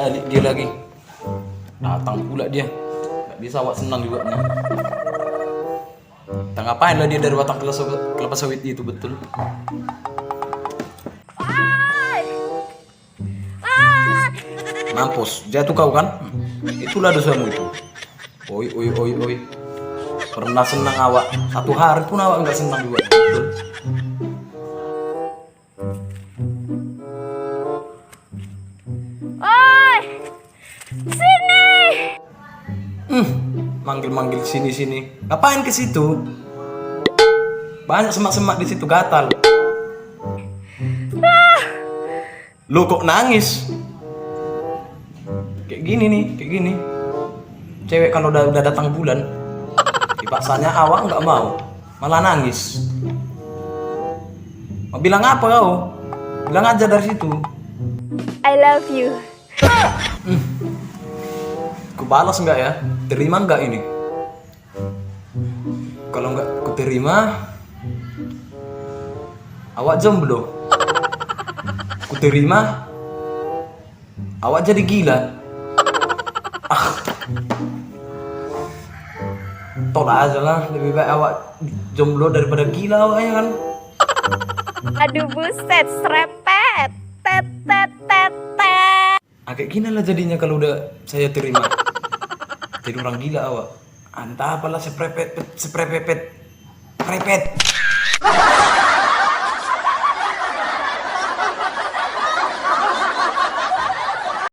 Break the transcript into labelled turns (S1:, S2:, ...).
S1: balik dia lagi. Datang pula dia. Gak bisa awak senang juga nih. Tak ngapain lah dia dari batang kelapa sawit itu betul. Mampus, jatuh kau kan? Itulah dosamu itu. Oi, oi, oi, oi. Pernah senang awak, satu hari pun awak nggak senang juga. Betul.
S2: Oi, sini.
S1: Manggil-manggil sini-sini. Ngapain ke situ? Banyak semak-semak di situ gatal. Lu kok nangis? Kayak gini nih, kayak gini. Cewek kalau udah datang bulan, dipaksanya awak nggak mau, malah nangis. Mau bilang apa kau? Bilang aja dari situ.
S2: I love you.
S1: Ku balas nggak ya? Terima nggak ini? Kalau nggak ku terima, awak jomblo. Ku terima, awak jadi gila. Tolak aja lah, lebih baik awak jomblo daripada gila awaknya kan.
S2: Aduh buset, serepet. Tet tet tet tet.
S1: Kayak gini lah jadinya kalau udah saya terima. Jadi orang gila awak. Entah apalah seprepet.